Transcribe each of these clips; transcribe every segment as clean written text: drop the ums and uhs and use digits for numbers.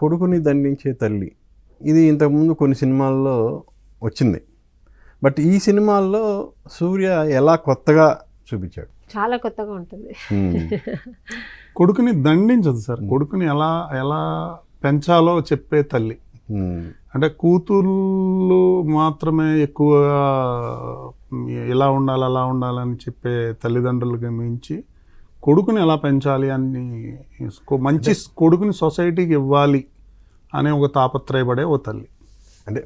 కొడుకుని దండించే తల్లి ఇది ఇంతకుముందు కొన్ని సినిమాల్లో వచ్చింది. బట్ ఈ సినిమాల్లో సూర్య ఎలా కొత్తగా చూపించాడు? చాలా కొత్తగా ఉంటుంది. కొడుకుని దండించదు సార్, కొడుకుని ఎలా ఎలా పెంచాలో చెప్పే తల్లి. అంటే కూతుళ్ళు మాత్రమే ఎక్కువగా ఇలా ఉండాలి అలా ఉండాలని చెప్పే తల్లిదండ్రులకి మించి కొడుకుని ఎలా పెంచాలి అని మంచి కొడుకుని సొసైటీకి ఇవ్వాలి అనే ఒక తాపత్రయపడే ఓ తల్లి. అంటే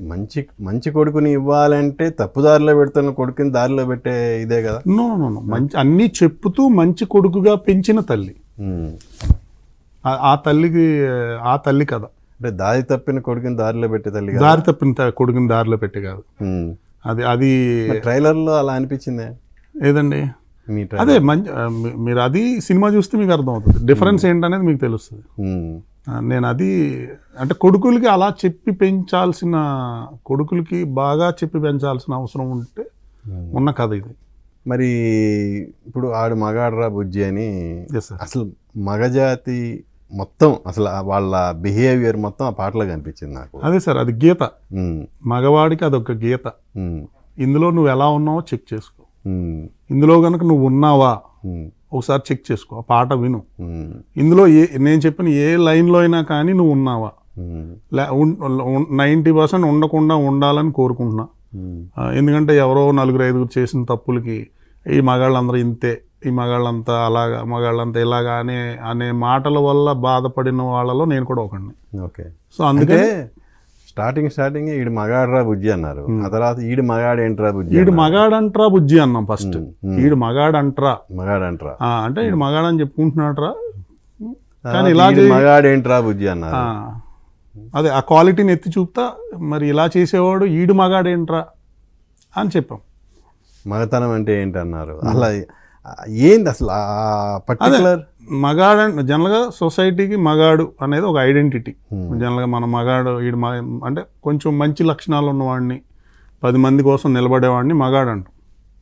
మంచి కొడుకుని ఇవ్వాలంటే తప్పుదారిలో పెడుతున్న కొడుకుని దారిలో పెట్టే ఇదే కదా? నో మంచి అన్నీ చెప్పుతూ మంచి కొడుకుగా పెంచిన తల్లి. ఆ తల్లి కదా. అంటే దారి తప్పిన కొడుకుని దారిలో పెట్టే తల్లి, దారి తప్పిన కొడుకుని దారిలో పెట్టే కాదు. అది ట్రైలర్లో అలా అనిపించిందే ఏదండి? అదే మీరు అది సినిమా చూస్తే మీకు అర్థమవుతుంది డిఫరెన్స్ ఏంటనేది మీకు తెలుస్తుంది. నేను అది అంటే కొడుకులకి అలా చెప్పి పెంచాల్సిన, కొడుకులకి బాగా చెప్పి పెంచాల్సిన అవసరం ఉంటే ఉన్న కథ ఇది. మరి ఇప్పుడు ఆడు మగాడ్రా బుజ్జి అని అసలు మగజాతి మొత్తం అసలు వాళ్ళ బిహేవియర్ మొత్తం ఆ పాటలో కనిపించింది నాకు. అదే సార్, అది గీత. మగవాడికి అదొక గీత. ఇందులో నువ్వు ఎలా ఉన్నావో చెక్ చేసుకో. ఇందులో కనుక నువ్వు ఉన్నావా ఒకసారి చెక్ చేసుకో, ఆ పాట విను. ఇందులో నేను చెప్పిన ఏ లైన్లో అయినా కానీ నువ్వు ఉన్నావా, 90% ఉండకుండా ఉండాలని కోరుకుంటున్నా. ఎందుకంటే ఎవరో 4-5 చేసిన తప్పులకి ఈ మగాళ్ళందరూ ఇంతే, ఈ మగాళ్ళంతా అలాగా, మగాళ్ళంతా ఇలాగా అనే మాటల వల్ల బాధపడిన వాళ్ళలో నేను కూడా ఒకడిని. ఓకే. సో అందుకే స్టార్టింగ్ ఈడు మగాడ్రా బుజ్జి అన్నారు, ఆ తర్వాత ఈడు మగాడేంట్రా బుజ్జి, ఈడు మగాడంట్రా బుజ్జి అన్నాం ఫస్ట్. ఈడు మగాడంట్రా అంటే ఈడు మగాడని చెప్పుకుంటున్నాడ్రా, కానీ ఇలా మగాడేంట్రా బుజ్జి అన్నారు. అదే ఆ క్వాలిటీని ఎత్తి చూపుతా మరి ఇలా చేసేవాడు ఈడు మగాడేంట్రా అని చెప్పాం. మగతనం అంటే ఏంటన్నారు. అలా ఏంది అసలు పర్టికులర్ మగాడు జనరల్గా సొసైటీకి మగాడు అనేది ఒక ఐడెంటిటీ. జనరల్గా మన మగాడు ఈడు అంటే కొంచెం మంచి లక్షణాలు ఉన్నవాడిని, 10 మంది కోసం నిలబడేవాడిని మగాడు అంటాం.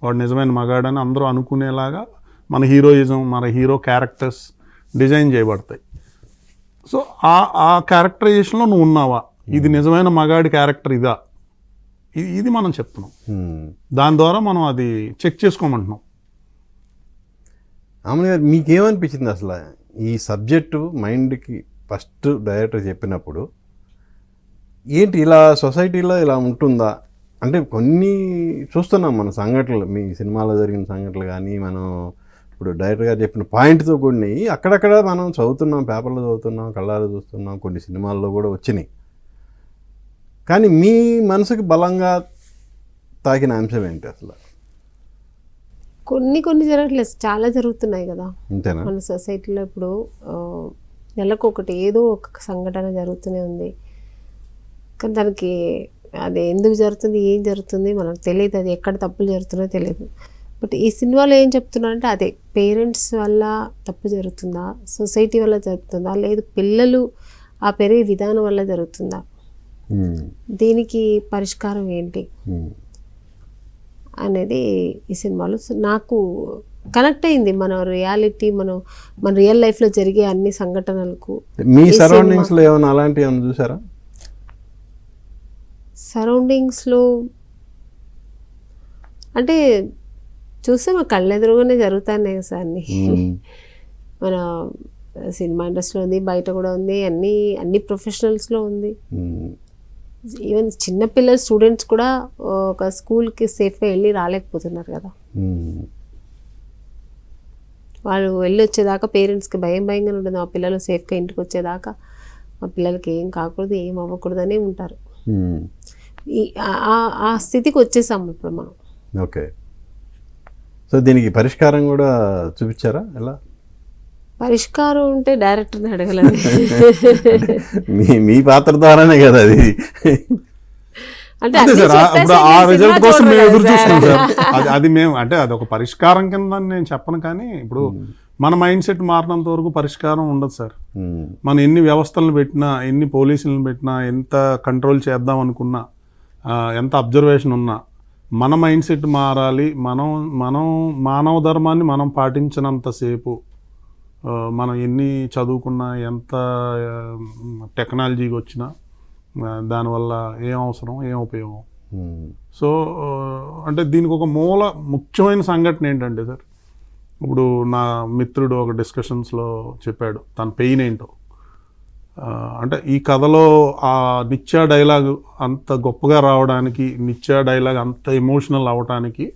వాడు నిజమైన మగాడని అందరూ అనుకునేలాగా మన హీరోయిజం, మన హీరో క్యారెక్టర్స్ డిజైన్ చేయబడతాయి. సో ఆ క్యారెక్టరైజేషన్లో నువ్వు ఉన్నావా, ఇది నిజమైన మగాడి క్యారెక్టర్ ఇదా, ఇది మనం చెప్తున్నాం. దాని ద్వారా మనం అది చెక్ చేసుకోమంటున్నాం. అమ్మని గారు మీకేమనిపించింది అసలు ఈ సబ్జెక్టు మైండ్కి ఫస్ట్ డైరెక్టర్ చెప్పినప్పుడు? ఏంటి ఇలా సొసైటీలో ఇలా ఉంటుందా అంటే కొన్ని చూస్తున్నాం మన సంఘటనలు, మీ సినిమాలో జరిగిన సంఘటనలు కానీ, మనం ఇప్పుడు డైరెక్టర్ గారు చెప్పిన పాయింట్తో కొన్ని అక్కడక్కడ మనం చదువుతున్నాం, పేపర్లో చదువుతున్నాం, కళ్ళారు చూస్తున్నాం, కొన్ని సినిమాల్లో కూడా వచ్చినాయి. కానీ మీ మనసుకి బలంగా తాకిన అంశం ఏంటి అసలు? కొన్ని జరగట్లేదు, చాలా జరుగుతున్నాయి కదా అంతేనా మన సొసైటీలో. ఇప్పుడు నెలకు ఒకటి ఏదో ఒక సంఘటన జరుగుతూనే ఉంది, కానీ దానికి అది ఎందుకు జరుగుతుంది, ఏం జరుగుతుంది మనకు తెలియదు, అది ఎక్కడ తప్పులు జరుగుతున్నాయో తెలియదు. బట్ ఈ సినిమాలో ఏం చెప్తున్నారంటే అదే పేరెంట్స్ వల్ల తప్పు జరుగుతుందా, సొసైటీ వల్ల జరుగుతుందా, లేదు పిల్లలు ఆ పెరిగే విధానం వల్ల జరుగుతుందా, దీనికి పరిష్కారం ఏంటి అనేది ఈ సినిమాలో నాకు కనెక్ట్ అయింది. మన రియాలిటీ, మన రియల్ లైఫ్లో జరిగే అన్ని సంఘటనలకు. మీ సరౌండింగ్స్లో ఏమైనా అలాంటివి ఏమైనా చూసారా? సరౌండింగ్స్లో అంటే చూస్తే మా కళ్ళెదురుగానే జరుగుతున్నాయి సార్ అన్ని. మన సినిమా ఇండస్ట్రీలో ఉంది, బయట కూడా ఉంది, అన్ని ప్రొఫెషనల్స్లో ఉంది. ఈవెన్ చిన్నపిల్లల స్టూడెంట్స్ కూడా ఒక స్కూల్కి సేఫ్గా వెళ్ళి రాలేకపోతున్నారు కదా. వాళ్ళు వెళ్ళి వచ్చేదాకా పేరెంట్స్కి భయంగా ఉంటుంది, మా పిల్లలు సేఫ్గా ఇంటికి వచ్చేదాకా మా పిల్లలకి ఏం కాకూడదు, ఏం అవ్వకూడదనే ఉంటారు. ఆ స్థితికి వచ్చేసాము ఇప్పుడు మనం. ఓకే. సో దీనికి పరిష్కారం కూడా చూపించారా? ఎలా పరిష్కారం ఉంటే డైరెక్టర్ని అడగలేదు. మీ పాత్ర ద్వారానే కదా అది. అంటే ఆ రిజల్ట్ కోసం మేము ఎదురు చూస్తున్నాం సార్. అది మేము అంటే అది ఒక పరిష్కారం కింద నేను చెప్పను, కానీ ఇప్పుడు మన మైండ్ సెట్ మారినంత వరకు పరిష్కారం ఉండదు సార్. మనం ఎన్ని వ్యవస్థలను పెట్టినా, ఎన్ని పోలీసులను పెట్టినా, ఎంత కంట్రోల్ చేద్దాం అనుకున్నా, ఎంత అబ్జర్వేషన్ ఉన్నా, మన మైండ్ సెట్ మారాలి. మనం మానవ ధర్మాన్ని మనం పాటించినంతసేపు మనం ఎన్ని చదువుకున్నా ఎంత టెక్నాలజీకి వచ్చినా దానివల్ల ఏం అవసరం ఏం ఉపయోగం. సో అంటే దీనికి ఒక ముఖ్యమైన సంఘటన ఏంటంటే సార్, ఇప్పుడు నా మిత్రుడు ఒక డిస్కషన్స్లో చెప్పాడు తన పెయిన్ ఏంటో. అంటే ఈ కథలో ఆ నిత్యా డైలాగ్ అంత గొప్పగా రావడానికి, నిత్యా డైలాగ్ అంత ఎమోషనల్ అవ్వడానికి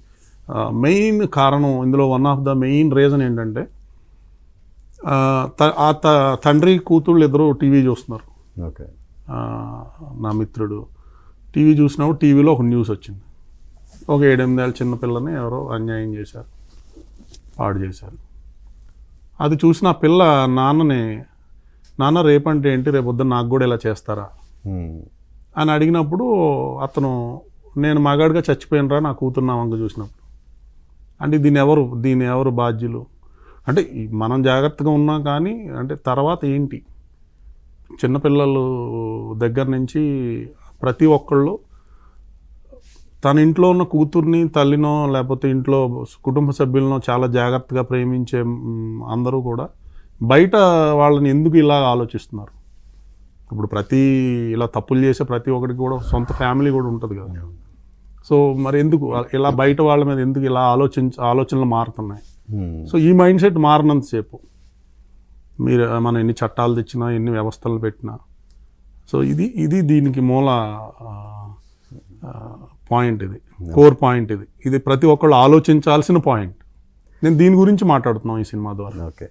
మెయిన్ కారణం, ఇందులో one of the main reason ఏంటంటే తండ్రి కూతుళ్ళు ఇద్దరు టీవీ చూస్తున్నారు. ఓకే. నా మిత్రుడు టీవీ చూసినప్పుడు టీవీలో ఒక న్యూస్ వచ్చింది, ఒక 7-8 ఏళ్ళ చిన్నపిల్లని ఎవరో అన్యాయం చేశారు, పాడు చేశారు. అది చూసిన ఆ పిల్ల నాన్న రేపంటే ఏంటి, రేపొద్దున నాకు కూడా ఇలా చేస్తారా అని అడిగినప్పుడు అతను, నేను మగాడిగా చచ్చిపోయినరా నా కూతురు నా వంక చూసినప్పుడు. అంటే దీని ఎవరు బాధ్యులు అంటే మనం జాగ్రత్తగా ఉన్నాం కానీ అంటే తర్వాత ఏంటి, చిన్నపిల్లలు దగ్గర నుంచి ప్రతి ఒక్కళ్ళు తన ఇంట్లో ఉన్న కూతుర్ని, తల్లినో లేకపోతే ఇంట్లో కుటుంబ సభ్యులనో చాలా జాగ్రత్తగా ప్రేమించే అందరూ కూడా బయట వాళ్ళని ఎందుకు ఇలా ఆలోచిస్తున్నారు. ఇప్పుడు ఇలా తప్పులు చేసే ప్రతి ఒక్కరికి కూడా సొంత ఫ్యామిలీ కూడా ఉంటుంది కదా. సో మరి ఎందుకు ఇలా బయట వాళ్ళ మీద ఎందుకు ఇలా ఆలోచనలు మారుతున్నాయి. సో ఈ మైండ్ సెట్ మారినంతసేపు మనం ఎన్ని చట్టాలు తెచ్చినా, ఎన్ని వ్యవస్థలు పెట్టినా, సో ఇది దీనికి మూల పాయింట్, ఇది కోర్ పాయింట్, ఇది ప్రతి ఒక్కళ్ళు ఆలోచించాల్సిన పాయింట్. నేను దీని గురించి మాట్లాడుతున్నాను ఈ సినిమా ద్వారా. ఓకే.